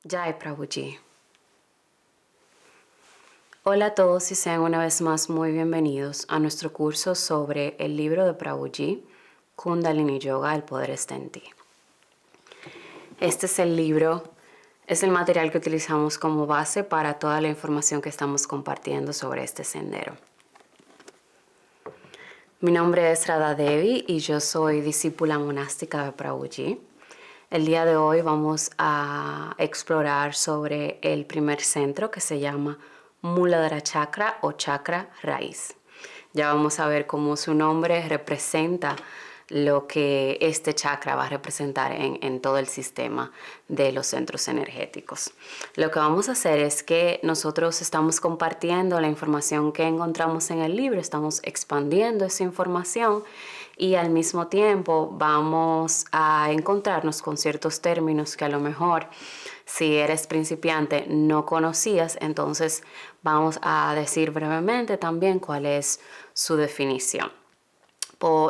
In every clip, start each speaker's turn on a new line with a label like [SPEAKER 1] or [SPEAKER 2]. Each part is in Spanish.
[SPEAKER 1] Jai Prabhuji. Hola a todos y sean una vez más muy bienvenidos a nuestro curso sobre el libro de Prabhuji, Kundalini Yoga, el poder está en ti. Este es el libro, es el material que utilizamos como base para toda la información que estamos compartiendo sobre este sendero. Mi nombre es Radha Devi y yo soy discípula monástica de Prabhuji. El día de hoy vamos a explorar sobre el primer centro que se llama Muladhara Chakra o chakra raíz. Ya vamos a ver cómo su nombre representa lo que este chakra va a representar en todo el sistema de los centros energéticos. Lo que vamos a hacer es que nosotros estamos compartiendo la información que encontramos en el libro, estamos expandiendo esa información y al mismo tiempo vamos a encontrarnos con ciertos términos que a lo mejor si eres principiante no conocías, entonces vamos a decir brevemente también cuál es su definición.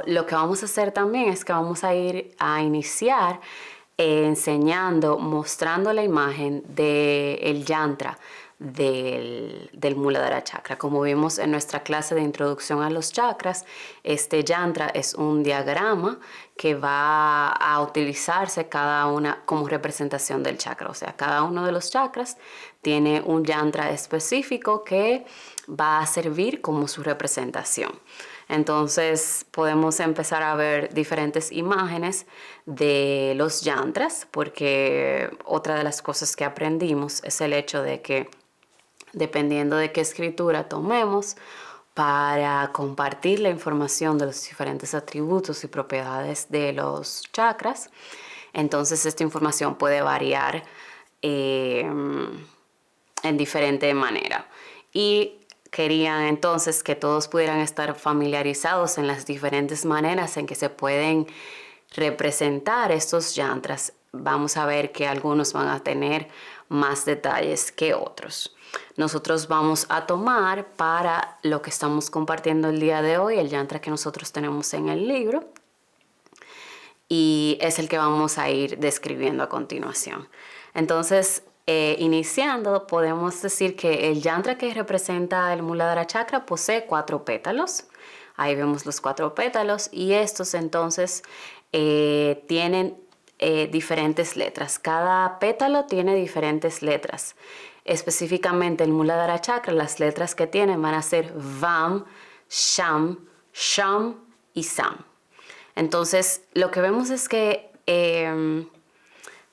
[SPEAKER 1] Lo que vamos a hacer también es que vamos a ir a iniciar enseñando, mostrando la imagen del yantra del Muladhara Chakra. Como vimos en nuestra clase de introducción a los chakras, este yantra es un diagrama que va a utilizarse cada una como representación del chakra. O sea, cada uno de los chakras tiene un yantra específico que va a servir como su representación. Entonces podemos empezar a ver diferentes imágenes de los yantras, porque otra de las cosas que aprendimos es el hecho de que dependiendo de qué escritura tomemos para compartir la información de los diferentes atributos y propiedades de los chakras, entonces esta información puede variar en diferente manera. Y querían entonces que todos pudieran estar familiarizados en las diferentes maneras en que se pueden representar estos yantras. Vamos a ver que algunos van a tener más detalles que otros. Nosotros vamos a tomar para lo que estamos compartiendo el día de hoy el yantra que nosotros tenemos en el libro y es el que vamos a ir describiendo a continuación. Entonces, iniciando, podemos decir que el yantra que representa el Muladhara Chakra posee 4 pétalos. Ahí vemos los 4 pétalos y estos entonces tienen diferentes letras. Cada pétalo tiene diferentes letras. Específicamente el Muladhara Chakra, las letras que tienen van a ser Vam, Sham, Sham y Sam. Entonces, lo que vemos es que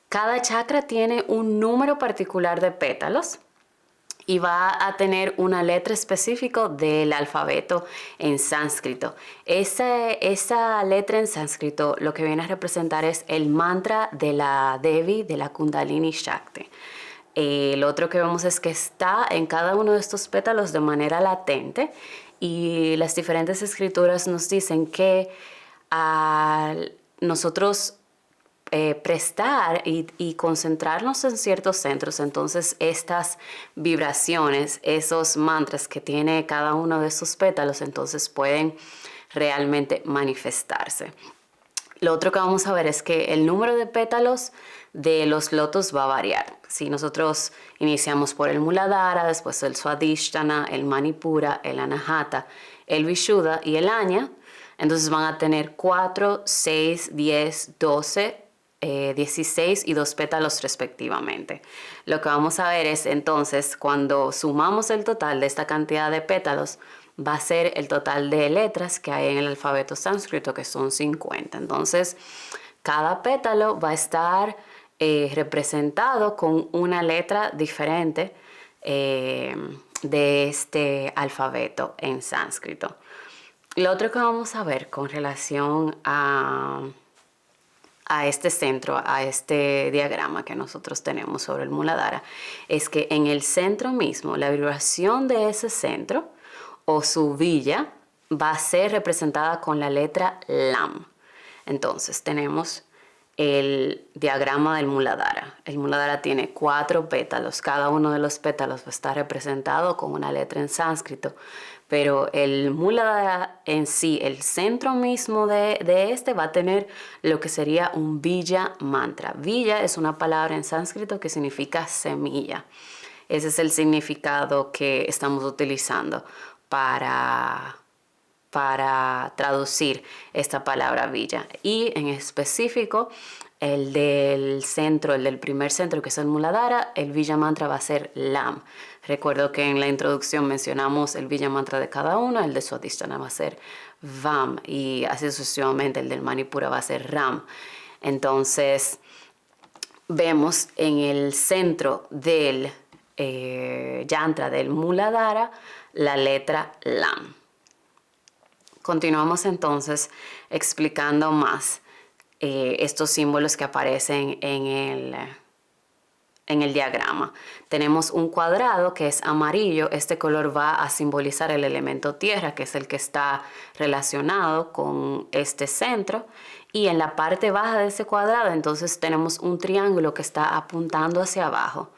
[SPEAKER 1] cada chakra tiene un número particular de pétalos y va a tener una letra específica del alfabeto en sánscrito. Esa letra en sánscrito lo que viene a representar es el mantra de la Devi, de la Kundalini Shakti. Lo otro que vemos es que está en cada uno de estos pétalos de manera latente y las diferentes escrituras nos dicen que al nosotros prestar y concentrarnos en ciertos centros, entonces estas vibraciones, esos mantras que tiene cada uno de esos pétalos, entonces pueden realmente manifestarse. Lo otro que vamos a ver es que el número de pétalos de los lotos va a variar. Si nosotros iniciamos por el Muladhara, después el Swadhisthana, el Manipura, el Anahata, el Vishuddha y el Anya, entonces van a tener 4, 6, 10, 12, 16 y 2 pétalos respectivamente. Lo que vamos a ver es entonces cuando sumamos el total de esta cantidad de pétalos va a ser el total de letras que hay en el alfabeto sánscrito, que son 50. Entonces cada pétalo va a estar representado con una letra diferente de este alfabeto en sánscrito. Lo otro que vamos a ver con relación a este centro, a este diagrama que nosotros tenemos sobre el Muladhara, es que en el centro mismo, la vibración de ese centro o su villa va a ser representada con la letra LAM. Entonces tenemos el diagrama del Muladhara. El Muladhara tiene 4 pétalos. Cada uno de los pétalos está representado con una letra en sánscrito. Pero el Muladhara en sí, el centro mismo de este, va a tener lo que sería un Bija mantra. Bija es una palabra en sánscrito que significa semilla. Ese es el significado que estamos utilizando para traducir esta palabra Bija. Y en específico, el del centro, el del primer centro, que es el Muladhara, el Bija mantra va a ser Lam. Recuerdo que en la introducción mencionamos el Bija mantra de cada uno, el de Swadhisthana va a ser Vam y así sucesivamente el del Manipura va a ser Ram. Entonces, vemos en el centro del yantra del Muladhara la letra Lam. Continuamos entonces explicando más estos símbolos que aparecen en el diagrama. Tenemos un cuadrado que es amarillo. Este color va a simbolizar el elemento tierra, que es el que está relacionado con este centro. Y en la parte baja de ese cuadrado entonces tenemos un triángulo que está apuntando hacia abajo.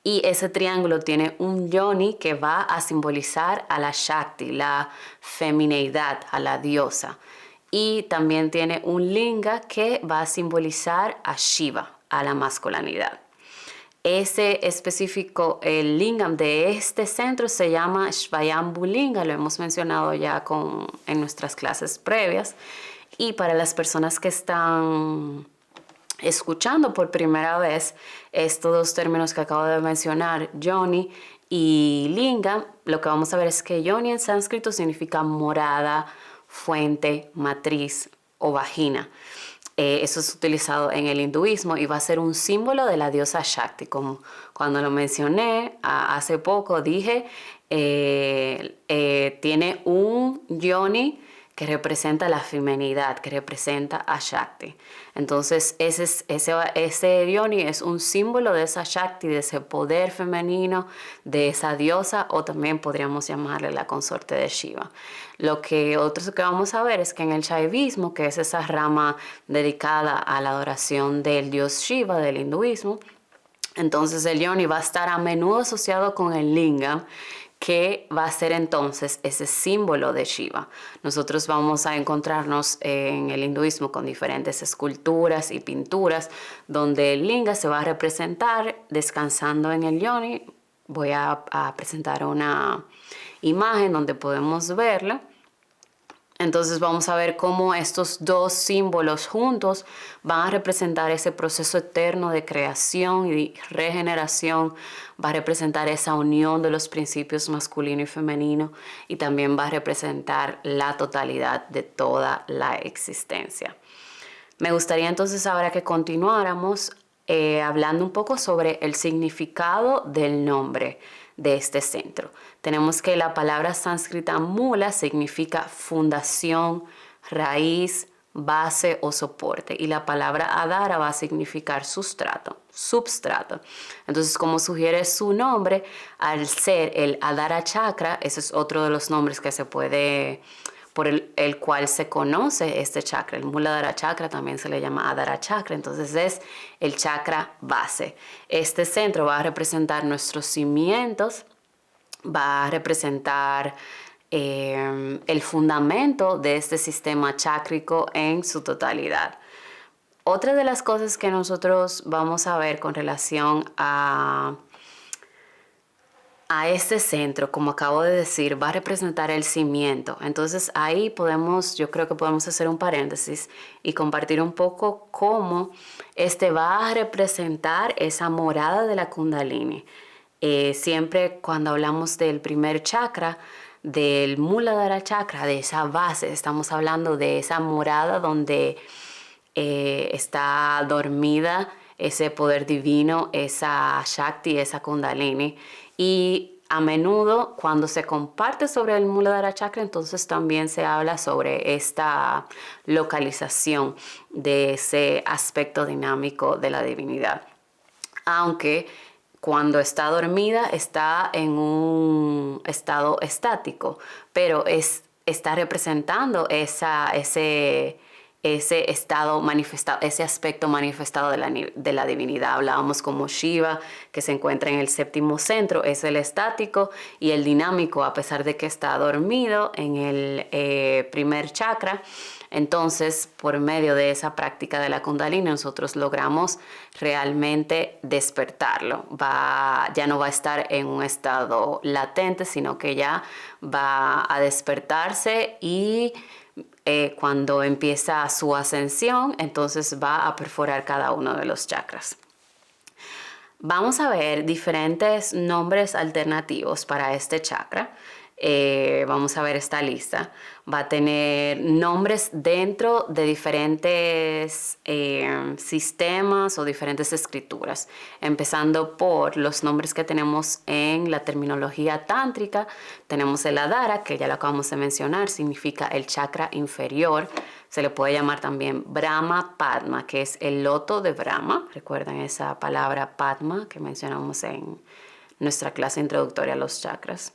[SPEAKER 1] Y ese triángulo tiene un yoni que va a simbolizar a la Shakti, la femineidad, a la diosa. Y también tiene un linga que va a simbolizar a Shiva, a la masculinidad. Ese específico, el lingam de este centro se llama Svayambhu Linga, lo hemos mencionado ya en nuestras clases previas. Y para las personas que están escuchando por primera vez estos 2 términos que acabo de mencionar, yoni y linga, lo que vamos a ver es que yoni en sánscrito significa morada, fuente, matriz o vagina. Eso es utilizado en el hinduismo y va a ser un símbolo de la diosa Shakti. Como cuando lo mencioné hace poco, dije, tiene un yoni que representa la feminidad, que representa a Shakti. Entonces ese yoni es un símbolo de esa Shakti, de ese poder femenino, de esa diosa, o también podríamos llamarle la consorte de Shiva. Lo que vamos a ver es que en el Shaivismo, que es esa rama dedicada a la adoración del dios Shiva del hinduismo, entonces el yoni va a estar a menudo asociado con el lingam, que va a ser entonces ese símbolo de Shiva. Nosotros vamos a encontrarnos en el hinduismo con diferentes esculturas y pinturas donde el linga se va a representar descansando en el yoni. Voy a presentar una imagen donde podemos verla. Entonces vamos a ver cómo estos 2 símbolos juntos van a representar ese proceso eterno de creación y regeneración, va a representar esa unión de los principios masculino y femenino y también va a representar la totalidad de toda la existencia. Me gustaría entonces ahora que continuáramos hablando un poco sobre el significado del nombre de este centro. Tenemos que la palabra sánscrita mula significa fundación, raíz, base o soporte, y la palabra adhara va a significar sustrato, substrato. Entonces, como sugiere su nombre, al ser el Adhara Chakra, ese es otro de los nombres que se puede, por el cual se conoce este chakra. El Muladhara Chakra también se le llama Adhara Chakra, entonces es el chakra base. Este centro va a representar nuestros cimientos, va a representar el fundamento de este sistema chácrico en su totalidad. Otra de las cosas que nosotros vamos a ver con relación a este centro, como acabo de decir, va a representar el cimiento. Entonces ahí yo creo que podemos hacer un paréntesis y compartir un poco cómo este va a representar esa morada de la Kundalini. Siempre cuando hablamos del primer chakra, del Muladhara Chakra, de esa base, estamos hablando de esa morada donde está dormida ese poder divino, esa Shakti, esa Kundalini. Y a menudo cuando se comparte sobre el Muladhara Chakra, entonces también se habla sobre esta localización de ese aspecto dinámico de la divinidad. Aunque cuando está dormida está en un estado estático, pero está representando ese ese estado manifestado, ese aspecto manifestado de la divinidad. Hablábamos como Shiva, que se encuentra en el séptimo centro, es el estático, y el dinámico, a pesar de que está dormido en el primer chakra. Entonces, por medio de esa práctica de la Kundalini, nosotros logramos realmente despertarlo. Ya no va a estar en un estado latente, sino que ya va a despertarse y cuando empieza su ascensión, entonces va a perforar cada uno de los chakras. Vamos a ver diferentes nombres alternativos para este chakra. Vamos a ver esta lista. Va a tener nombres dentro de diferentes sistemas o diferentes escrituras, empezando por los nombres que tenemos en la terminología tántrica. Tenemos el Adara, que ya lo acabamos de mencionar, significa el chakra inferior. Se le puede llamar también Brahma Padma, que es el loto de Brahma. Recuerden esa palabra Padma que mencionamos en nuestra clase introductoria a los chakras.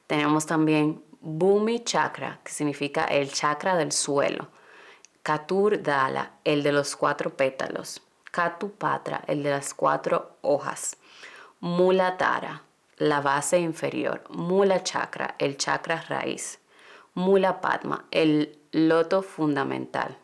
[SPEAKER 1] Tenemos también Bhumi Chakra, que significa el chakra del suelo. Katur Dala, el de los 4 pétalos. Katupatra, el de las 4 hojas. Muladhara, la base inferior. Mula Chakra, el chakra raíz. Mula Padma, el loto fundamental.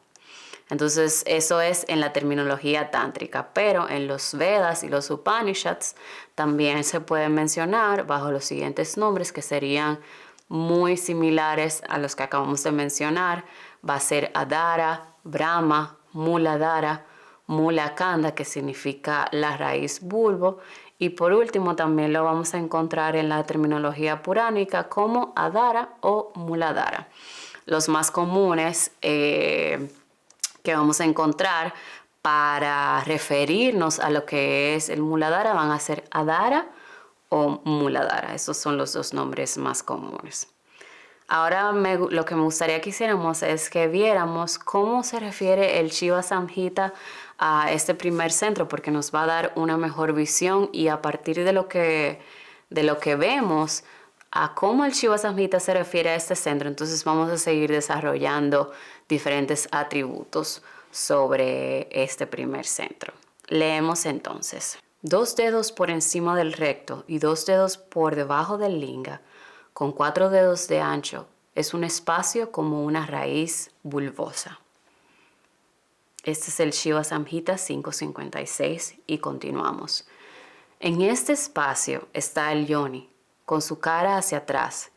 [SPEAKER 1] Entonces, eso es en la terminología tántrica, pero en los Vedas y los Upanishads también se pueden mencionar bajo los siguientes nombres que serían muy similares a los que acabamos de mencionar. Va a ser Adara, Brahma, Muladhara, Mula Kanda, que significa la raíz bulbo, y por último también lo vamos a encontrar en la terminología puránica como Adara o Muladhara. Los más comunes que vamos a encontrar para referirnos a lo que es el Muladhara van a ser Adara o Muladhara. Esos son los 2 nombres más comunes. Ahora lo que me gustaría que hiciéramos es que viéramos cómo se refiere el Shiva Samhita a este primer centro, porque nos va a dar una mejor visión, y a partir de lo que vemos a cómo el Shiva Samhita se refiere a este centro, entonces vamos a seguir desarrollando diferentes atributos sobre este primer centro. Leemos entonces. 2 dedos por encima del recto y 2 dedos por debajo del linga, con 4 dedos de ancho, es un espacio como una raíz bulbosa. Este es el Shiva Samhita 556 y continuamos. En este espacio está el yoni, con su cara hacia atrás.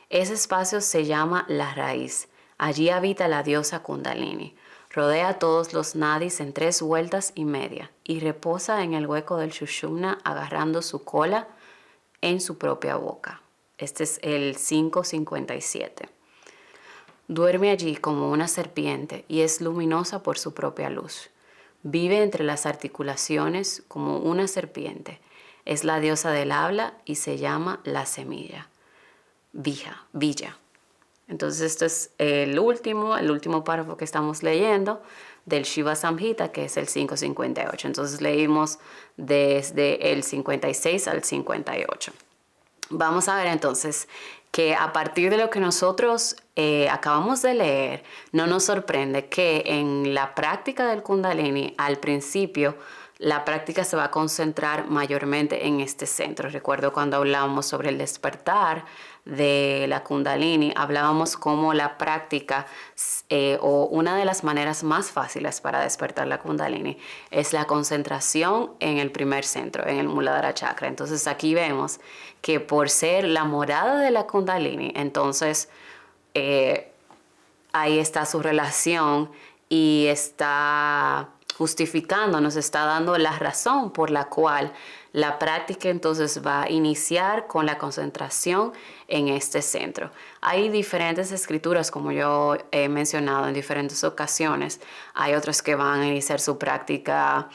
[SPEAKER 1] Ese espacio se llama la raíz. Allí habita la diosa Kundalini. Rodea todos los nadis en 3 vueltas y media y reposa en el hueco del Sushumna agarrando su cola en su propia boca. Este es el 557. Duerme allí como una serpiente y es luminosa por su propia luz. Vive entre las articulaciones como una serpiente. Es la diosa del habla y se llama la semilla. Villa. Entonces esto es el último párrafo que estamos leyendo del Shiva Samhita, que es el 558. Entonces leímos desde el 56 al 58. Vamos a ver entonces que a partir de lo que nosotros acabamos de leer, no nos sorprende que en la práctica del Kundalini, al principio, la práctica se va a concentrar mayormente en este centro. Recuerdo cuando hablábamos sobre el despertar de la Kundalini, hablábamos cómo la práctica o una de las maneras más fáciles para despertar la Kundalini es la concentración en el primer centro, en el Muladhara Chakra. Entonces aquí vemos que por ser la morada de la Kundalini, entonces ahí está su relación y está justificando, nos está dando la razón por la cual la práctica entonces va a iniciar con la concentración en este centro. Hay diferentes escrituras, como yo he mencionado en diferentes ocasiones. Hay otras que van a iniciar su práctica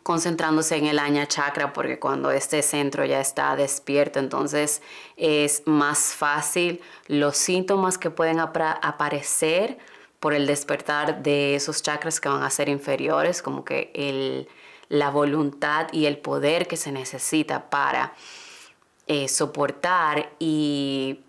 [SPEAKER 1] concentrándose en el Ajna Chakra, porque cuando este centro ya está despierto, entonces es más fácil los síntomas que pueden aparecer por el despertar de esos chakras que van a ser inferiores, como que la voluntad y el poder que se necesita para soportar y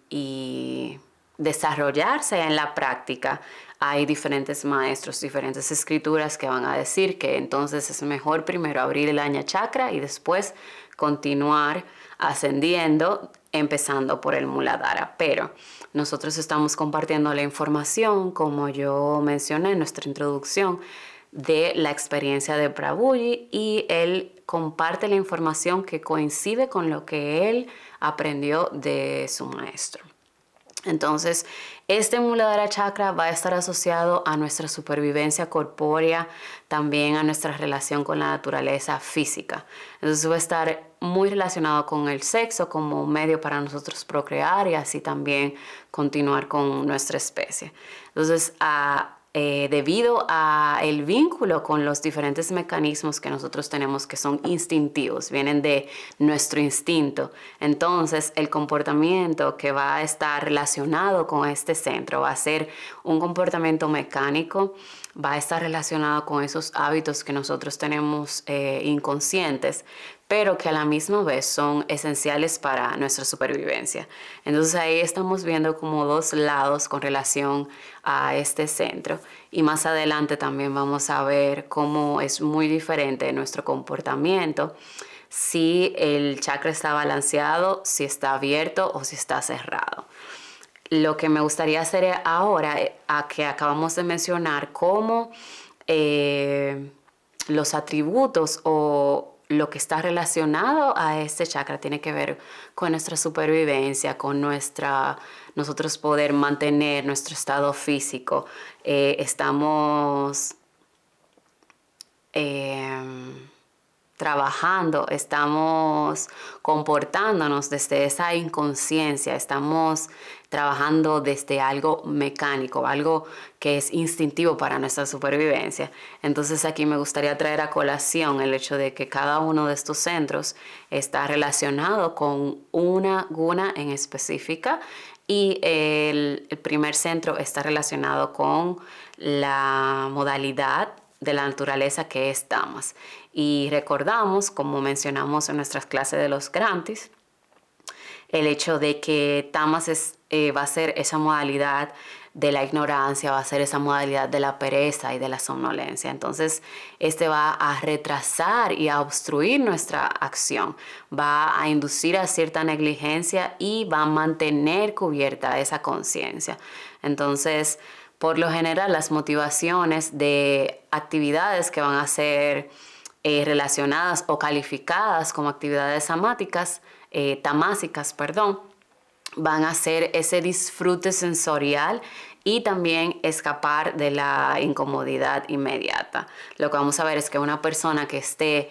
[SPEAKER 1] desarrollarse en la práctica hay diferentes maestros, diferentes escrituras que van a decir que entonces es mejor primero abrir el Aña Chakra y después continuar ascendiendo, empezando por el Muladhara. Pero nosotros estamos compartiendo la información, como yo mencioné en nuestra introducción, de la experiencia de Prabhuji, y él comparte la información que coincide con lo que él aprendió de su maestro. Entonces, este Muladhara Chakra va a estar asociado a nuestra supervivencia corpórea, también a nuestra relación con la naturaleza física. Entonces va a estar muy relacionado con el sexo como un medio para nosotros procrear y así también continuar con nuestra especie. Entonces, debido a el vínculo con los diferentes mecanismos que nosotros tenemos, que son instintivos, vienen de nuestro instinto, entonces el comportamiento que va a estar relacionado con este centro va a ser un comportamiento mecánico, va a estar relacionado con esos hábitos que nosotros tenemos inconscientes, pero que a la misma vez son esenciales para nuestra supervivencia. Entonces ahí estamos viendo como dos lados con relación a este centro, y más adelante también vamos a ver cómo es muy diferente nuestro comportamiento si el chakra está balanceado, si está abierto o si está cerrado. Lo que me gustaría hacer ahora, a que acabamos de mencionar, cómo los atributos o lo que está relacionado a este chakra tiene que ver con nuestra supervivencia, con nosotros poder mantener nuestro estado físico. Estamos trabajando, estamos comportándonos desde esa inconsciencia, estamos trabajando desde algo mecánico, algo que es instintivo para nuestra supervivencia. Entonces aquí me gustaría traer a colación el hecho de que cada uno de estos centros está relacionado con una guna en específica, y el primer centro está relacionado con la modalidad de la naturaleza, que es tamas. Y recordamos, como mencionamos en nuestras clases de los Grantis, el hecho de que tamas va a ser esa modalidad de la ignorancia, va a ser esa modalidad de la pereza y de la somnolencia. Entonces, este va a retrasar y a obstruir nuestra acción, va a inducir a cierta negligencia y va a mantener cubierta esa conciencia. Entonces, por lo general, las motivaciones de actividades que van a ser relacionadas o calificadas como actividades tamásicas, van a ser ese disfrute sensorial y también escapar de la incomodidad inmediata. Lo que vamos a ver es que una persona que esté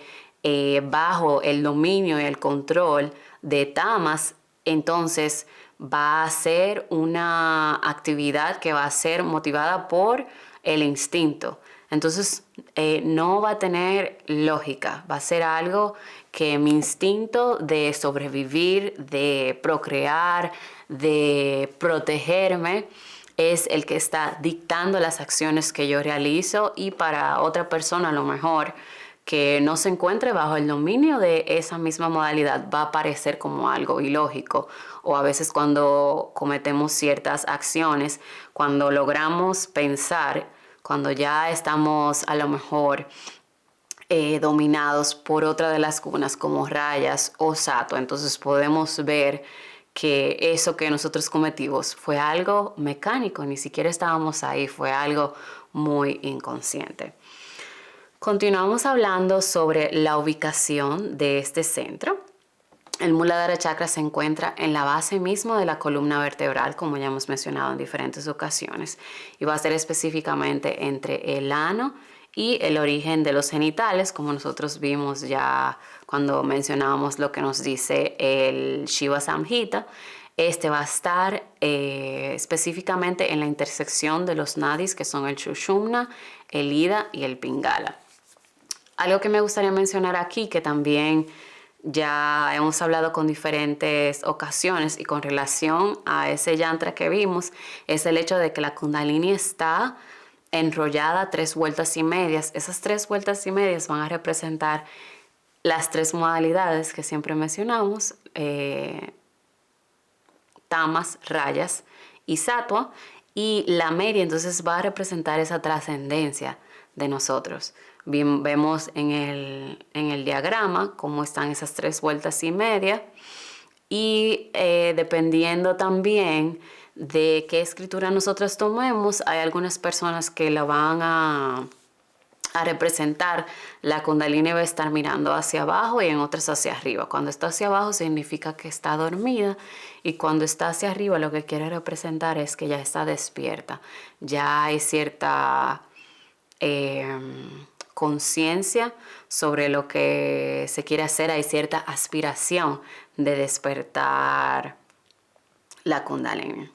[SPEAKER 1] bajo el dominio y el control de tamas, entonces va a ser una actividad que va a ser motivada por el instinto. Entonces no va a tener lógica, va a ser algo que mi instinto de sobrevivir, de procrear, de protegerme, es el que está dictando las acciones que yo realizo, y para otra persona a lo mejor que no se encuentre bajo el dominio de esa misma modalidad va a parecer como algo ilógico. O a veces cuando cometemos ciertas acciones, cuando logramos pensar, cuando ya estamos a lo mejor dominados por otra de las gunas como rayas o sattva, entonces podemos ver que eso que nosotros cometimos fue algo mecánico, ni siquiera estábamos ahí, fue algo muy inconsciente. Continuamos hablando sobre la ubicación de este centro. El Muladhara Chakra se encuentra en la base misma de la columna vertebral, como ya hemos mencionado en diferentes ocasiones, y va a ser específicamente entre el ano y el origen de los genitales, como nosotros vimos ya cuando mencionábamos lo que nos dice el Shiva Samhita. Este va a estar específicamente en la intersección de los nadis, que son el Sushumna, el Ida y el Pingala. Algo que me gustaría mencionar aquí, que también ya hemos hablado con diferentes ocasiones y con relación a ese yantra que vimos, es el hecho de que la Kundalini está enrollada 3 vueltas y medias. Esas 3 vueltas y medias van a representar las 3 modalidades que siempre mencionamos, tamas, rayas y sattva, Y la media entonces va a representar esa trascendencia de nosotros. Bien, vemos en el diagrama cómo están esas 3 vueltas y media. Y dependiendo también de qué escritura nosotros tomemos, hay algunas personas que la van a representar. La Kundalini va a estar mirando hacia abajo y en otras hacia arriba. Cuando está hacia abajo significa que está dormida, y cuando está hacia arriba lo que quiere representar es que ya está despierta. Ya hay cierta conciencia sobre lo que se quiere hacer, hay cierta aspiración de despertar la Kundalini.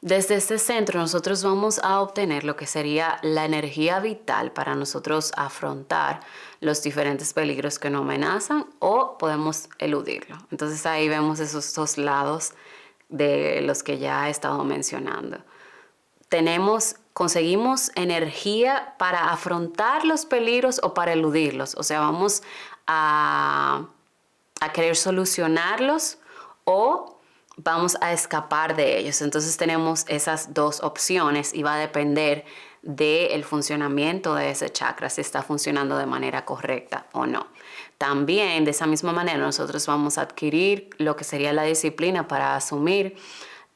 [SPEAKER 1] Desde este centro nosotros vamos a obtener lo que sería la energía vital para nosotros afrontar los diferentes peligros que nos amenazan, o podemos eludirlo. Entonces ahí vemos esos 2 lados de los que ya he estado mencionando. Conseguimos energía para afrontar los peligros o para eludirlos. O sea, vamos a querer solucionarlos o vamos a escapar de ellos. Entonces tenemos esas 2 opciones y va a depender del funcionamiento de ese chakra, si está funcionando de manera correcta o no. También de esa misma manera nosotros vamos a adquirir lo que sería la disciplina para asumir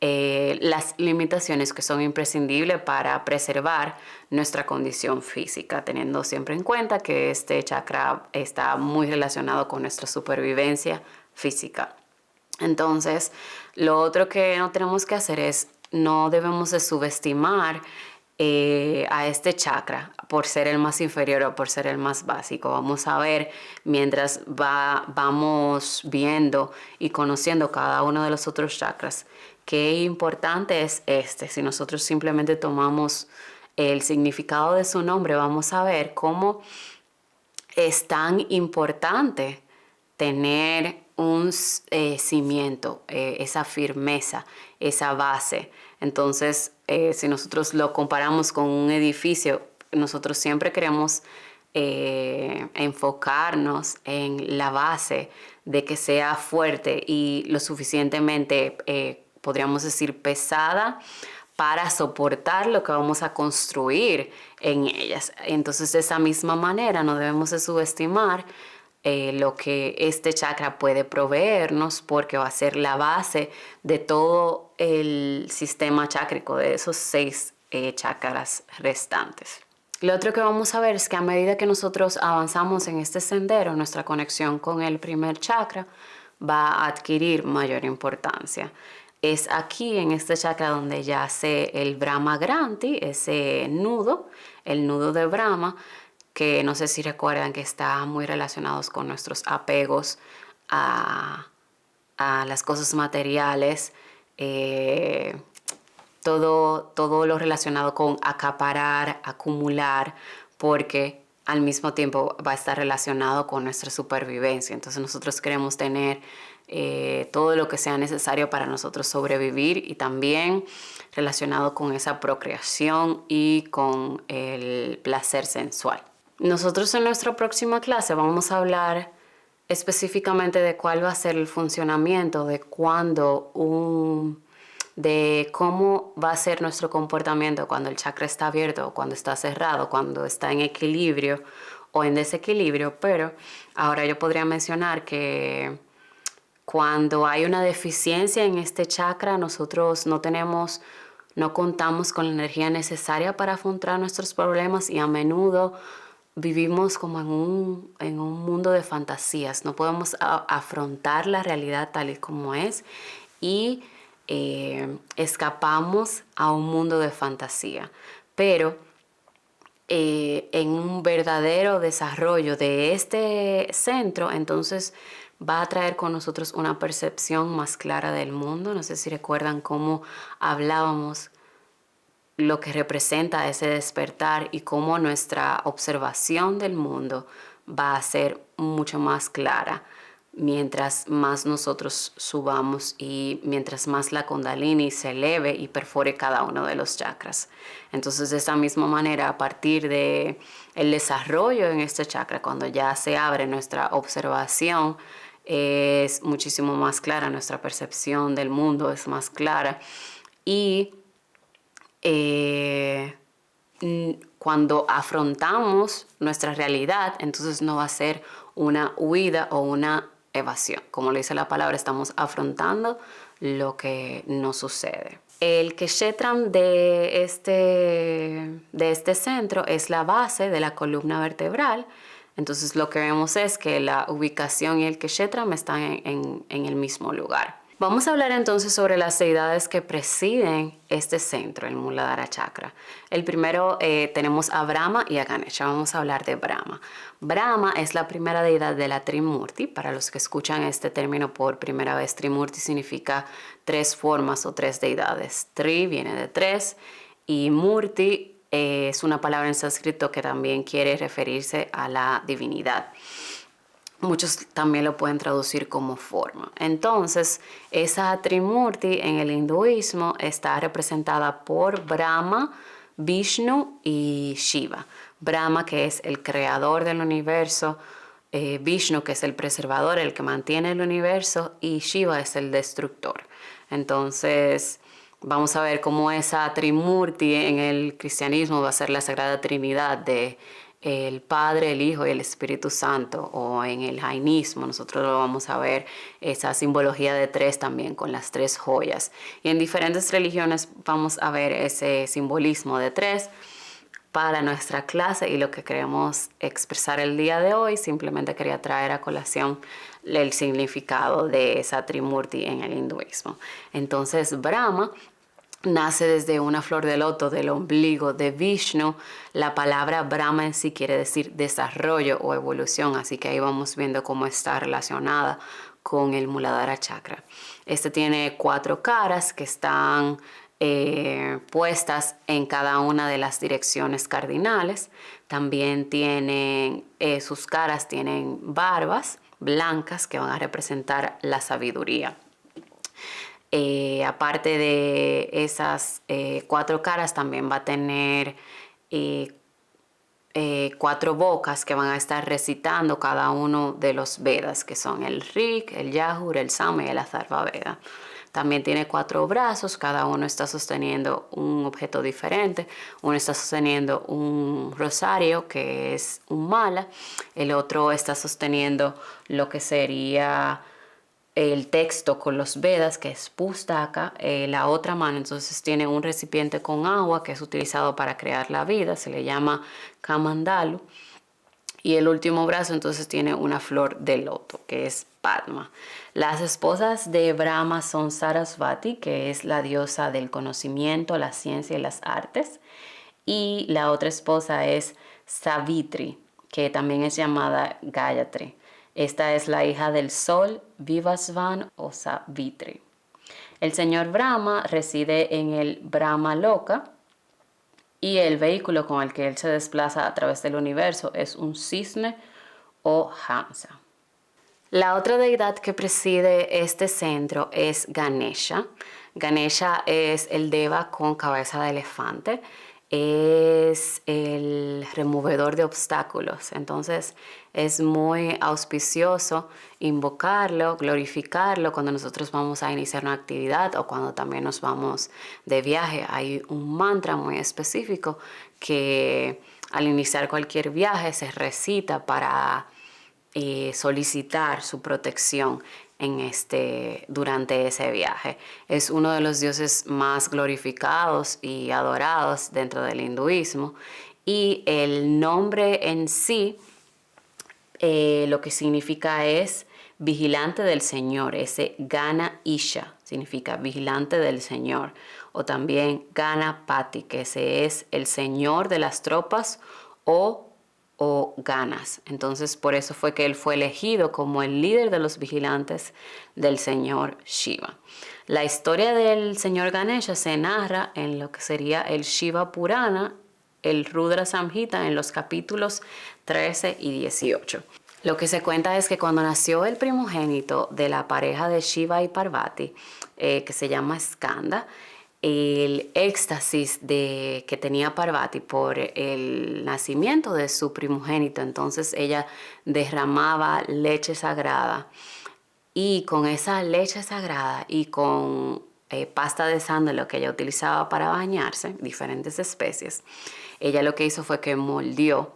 [SPEAKER 1] las limitaciones que son imprescindibles para preservar nuestra condición física, teniendo siempre en cuenta que este chakra está muy relacionado con nuestra supervivencia física. Entonces, lo otro que no tenemos que hacer es, no debemos de subestimar a este chakra por ser el más inferior o por ser el más básico. Vamos a ver mientras vamos viendo y conociendo cada uno de los otros chakras qué importante es este. Si nosotros simplemente tomamos el significado de su nombre, vamos a ver cómo es tan importante tener un cimiento, esa firmeza, esa base. Entonces, si nosotros lo comparamos con un edificio, nosotros siempre queremos enfocarnos en la base, de que sea fuerte y lo suficientemente, podríamos decir, pesada para soportar lo que vamos a construir en ellas. Entonces, de esa misma manera no debemos de subestimar lo que este chakra puede proveernos, porque va a ser la base de todo el sistema chácrico, de esos 6 chakras restantes. Lo otro que vamos a ver es que a medida que nosotros avanzamos en este sendero, nuestra conexión con el primer chakra va a adquirir mayor importancia. Es aquí en este chakra donde yace el Brahma Granthi, ese nudo, el nudo de Brahma, que no sé si recuerdan que está muy relacionados con nuestros apegos a las cosas materiales, todo lo relacionado con acaparar, acumular, porque al mismo tiempo va a estar relacionado con nuestra supervivencia. Entonces nosotros queremos tener todo lo que sea necesario para nosotros sobrevivir, y también relacionado con esa procreación y con el placer sensual. Nosotros en nuestra próxima clase vamos a hablar específicamente de cuál va a ser el funcionamiento, de cómo va a ser nuestro comportamiento cuando el chakra está abierto o cuando está cerrado, cuando está en equilibrio o en desequilibrio. Pero ahora yo podría mencionar que cuando hay una deficiencia en este chakra, nosotros no contamos con la energía necesaria para afrontar nuestros problemas, y a menudo vivimos como en un mundo de fantasías. No podemos afrontar la realidad tal y como es, y escapamos a un mundo de fantasía. Pero en un verdadero desarrollo de este centro, entonces va a traer con nosotros una percepción más clara del mundo. No sé si recuerdan cómo hablábamos lo que representa ese despertar y cómo nuestra observación del mundo va a ser mucho más clara mientras más nosotros subamos y mientras más la Kundalini se eleve y perfore cada uno de los chakras. Entonces, de esa misma manera, a partir de el desarrollo en este chakra, cuando ya se abre nuestra observación, es muchísimo más clara, nuestra percepción del mundo es más clara, y cuando afrontamos nuestra realidad, entonces no va a ser una huida o una evasión. Como le dice la palabra, estamos afrontando lo que nos sucede. El Keshetram de este centro es la base de la columna vertebral. Entonces lo que vemos es que la ubicación y el Keshetram están en el mismo lugar. Vamos a hablar entonces sobre las deidades que presiden este centro, el Muladhara Chakra. El primero tenemos a Brahma y a Ganesha. Vamos a hablar de Brahma. Brahma es la primera deidad de la Trimurti. Para los que escuchan este término por primera vez, Trimurti significa tres formas o tres deidades. Tri viene de tres y Murti es una palabra en sánscrito que también quiere referirse a la divinidad. Muchos también lo pueden traducir como forma. Entonces, esa Trimurti en el hinduismo está representada por Brahma, Vishnu y Shiva. Brahma, que es el creador del universo, Vishnu, que es el preservador, el que mantiene el universo, y Shiva es el destructor. Entonces, vamos a ver cómo esa Trimurti en el cristianismo va a ser la Sagrada Trinidad de el Padre, el Hijo y el Espíritu Santo, o en el jainismo nosotros lo vamos a ver, esa simbología de tres también con las tres joyas. Y en diferentes religiones vamos a ver ese simbolismo de tres. Para nuestra clase y lo que queremos expresar el día de hoy, simplemente quería traer a colación el significado de esa Trimurti en el hinduismo. Entonces Brahma nace desde una flor de loto del ombligo de Vishnu. La palabra Brahma en sí quiere decir desarrollo o evolución, así que ahí vamos viendo cómo está relacionada con el Muladhara Chakra. Este tiene 4 caras que están puestas en cada una de las direcciones cardinales. También tienen, sus caras tienen barbas blancas que van a representar la sabiduría. Aparte de esas 4 caras, también va a tener 4 bocas que van a estar recitando cada uno de los Vedas, que son el Rig, el Yajur, el Sama y el Atharva Veda. También tiene 4 brazos, cada uno está sosteniendo un objeto diferente. Uno está sosteniendo un rosario, que es un mala. El otro está sosteniendo lo que sería el texto con los Vedas, que es Pustaka. La otra mano entonces tiene un recipiente con agua que es utilizado para crear la vida, se le llama Kamandalu. Y el último brazo entonces tiene una flor de loto, que es Padma. Las esposas de Brahma son Sarasvati, que es la diosa del conocimiento, la ciencia y las artes. Y la otra esposa es Savitri, que también es llamada Gayatri. Esta es la hija del sol, Vivasvan o Savitri. El señor Brahma reside en el Brahma Loka y el vehículo con el que él se desplaza a través del universo es un cisne o Hamsa. La otra deidad que preside este centro es Ganesha. Ganesha es el Deva con cabeza de elefante. Es el removedor de obstáculos. Entonces es muy auspicioso invocarlo, glorificarlo cuando nosotros vamos a iniciar una actividad o cuando también nos vamos de viaje. Hay un mantra muy específico que al iniciar cualquier viaje se recita para solicitar su protección durante ese viaje. Es uno de los dioses más glorificados y adorados dentro del hinduismo, y el nombre en sí lo que significa es vigilante del Señor. Ese Gana Isha significa vigilante del Señor, o también Ganapati, que ese es el Señor de las tropas o ganas. Entonces por eso fue que él fue elegido como el líder de los vigilantes del señor Shiva. La historia del señor Ganesha se narra en lo que sería el Shiva Purana, el Rudra Samhita, en los capítulos 13 y 18. Lo que se cuenta es que cuando nació el primogénito de la pareja de Shiva y Parvati, que se llama Skanda, el éxtasis que tenía Parvati por el nacimiento de su primogénito, entonces ella derramaba leche sagrada, y con esa leche sagrada y con pasta de sándalo que ella utilizaba para bañarse, diferentes especies, ella lo que hizo fue que moldeó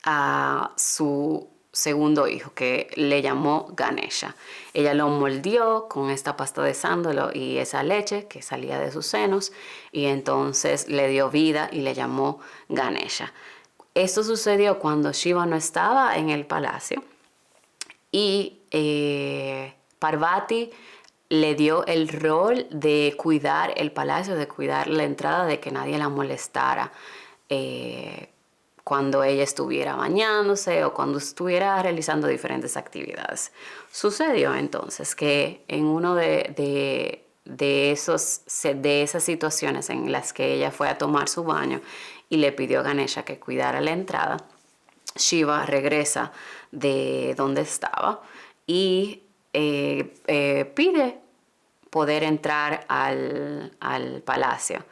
[SPEAKER 1] a su segundo hijo, que le llamó Ganesha. Ella lo moldeó con esta pasta de sándalo y esa leche que salía de sus senos, y entonces le dio vida y le llamó Ganesha. Esto sucedió cuando Shiva no estaba en el palacio, y Parvati le dio el rol de cuidar el palacio, de cuidar la entrada, de que nadie la molestara cuando ella estuviera bañándose o cuando estuviera realizando diferentes actividades. Sucedió entonces que en uno de esas situaciones en las que ella fue a tomar su baño y le pidió a Ganesha que cuidara la entrada, Shiva regresa de donde estaba y pide poder entrar al palacio.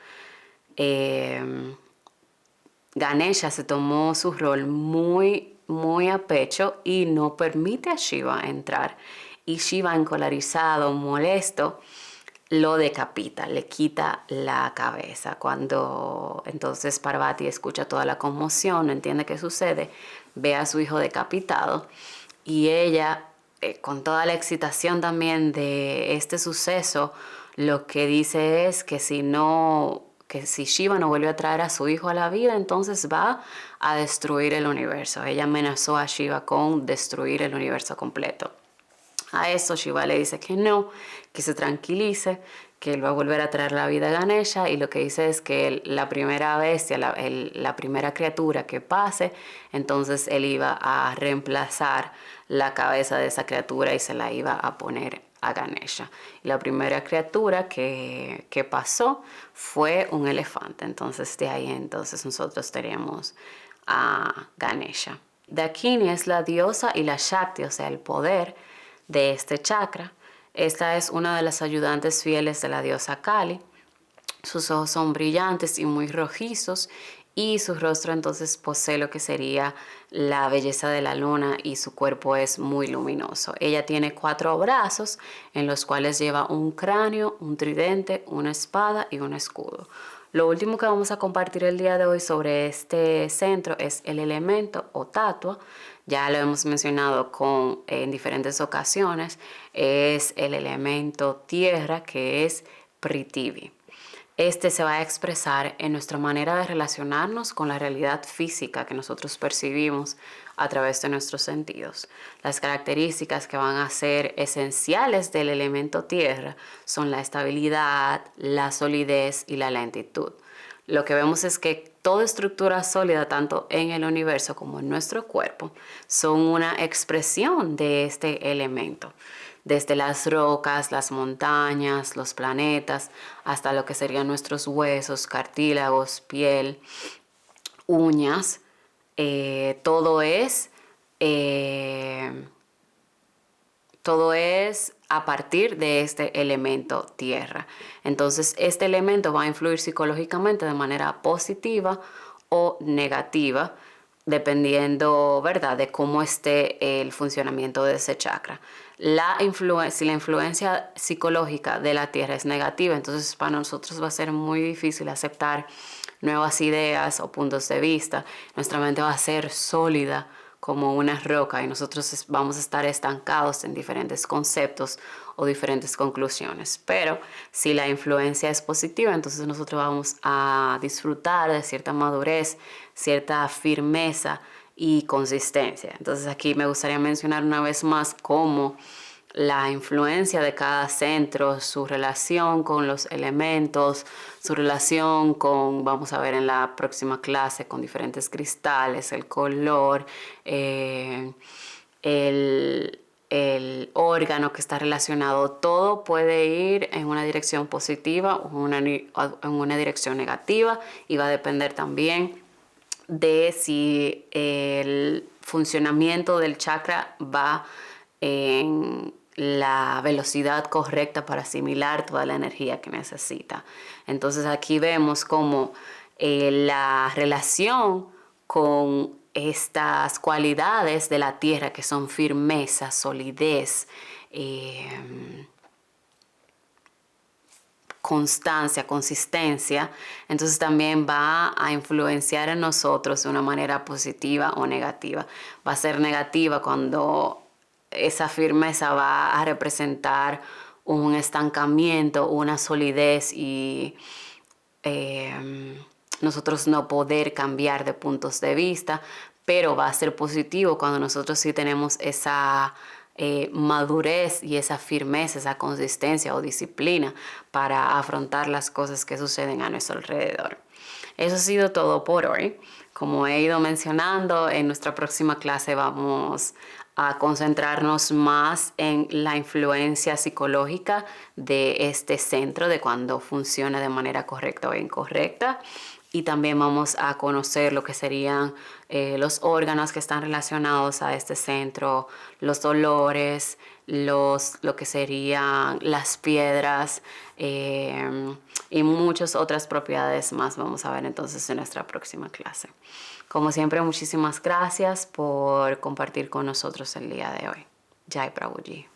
[SPEAKER 1] Ganesha se tomó su rol muy a pecho y no permite a Shiva entrar. Y Shiva, encolerizado, molesto, lo decapita, le quita la cabeza. Cuando entonces Parvati escucha toda la conmoción, no entiende qué sucede, ve a su hijo decapitado, y ella, con toda la excitación también de este suceso, lo que dice es que si Shiva no vuelve a traer a su hijo a la vida, entonces va a destruir el universo. Ella amenazó a Shiva con destruir el universo completo. A eso Shiva le dice que no, que se tranquilice, que él va a volver a traer la vida a Ganesha, y lo que dice es que la primera bestia, la primera criatura que pase, entonces él iba a reemplazar la cabeza de esa criatura y se la iba a poner a Ganesha. Y la primera criatura que pasó fue un elefante. Entonces de ahí entonces nosotros tenemos a Ganesha. Dakini es la diosa y la Shakti, o sea, el poder de este chakra. Esta es una de las ayudantes fieles de la diosa Kali. Sus ojos son brillantes y muy rojizos, y su rostro entonces posee lo que sería la belleza de la luna, y su cuerpo es muy luminoso. Ella tiene 4 brazos en los cuales lleva un cráneo, un tridente, una espada y un escudo. Lo último que vamos a compartir el día de hoy sobre este centro es el elemento o tatua. Ya lo hemos mencionado en diferentes ocasiones. Es el elemento tierra, que es Prithvi. Este se va a expresar en nuestra manera de relacionarnos con la realidad física que nosotros percibimos a través de nuestros sentidos. Las características que van a ser esenciales del elemento tierra son la estabilidad, la solidez y la lentitud. Lo que vemos es que toda estructura sólida, tanto en el universo como en nuestro cuerpo, son una expresión de este elemento. Desde las rocas, las montañas, los planetas, hasta lo que serían nuestros huesos, cartílagos, piel, uñas, todo es a partir de este elemento tierra. Entonces, este elemento va a influir psicológicamente de manera positiva o negativa, dependiendo, ¿verdad?, de cómo esté el funcionamiento de ese chakra. Si la influencia psicológica de la tierra es negativa, entonces para nosotros va a ser muy difícil aceptar nuevas ideas o puntos de vista. Nuestra mente va a ser sólida como una roca, y nosotros vamos a estar estancados en diferentes conceptos o diferentes conclusiones. Pero si la influencia es positiva, entonces nosotros vamos a disfrutar de cierta madurez, cierta firmeza y consistencia. Entonces aquí me gustaría mencionar una vez más cómo la influencia de cada centro, su relación con los elementos, su relación con, vamos a ver en la próxima clase, con diferentes cristales, el color, el órgano que está relacionado. Todo puede ir en una dirección positiva o en una dirección negativa, y va a depender también de si el funcionamiento del chakra va en la velocidad correcta para asimilar toda la energía que necesita. Entonces aquí vemos como la relación con estas cualidades de la tierra, que son firmeza, solidez, constancia, consistencia, entonces también va a influenciar en nosotros de una manera positiva o negativa. Va a ser negativa cuando esa firmeza va a representar un estancamiento, una solidez y nosotros no poder cambiar de puntos de vista, pero va a ser positivo cuando nosotros sí tenemos esa madurez y esa firmeza, esa consistencia o disciplina para afrontar las cosas que suceden a nuestro alrededor. Eso ha sido todo por hoy. Como he ido mencionando, en nuestra próxima clase vamos a concentrarnos más en la influencia psicológica de este centro, de cuando funciona de manera correcta o incorrecta. Y también vamos a conocer lo que serían los órganos que están relacionados a este centro, los dolores, lo que serían las piedras y muchas otras propiedades más vamos a ver entonces en nuestra próxima clase. Como siempre, muchísimas gracias por compartir con nosotros el día de hoy. Jai Prabhuji.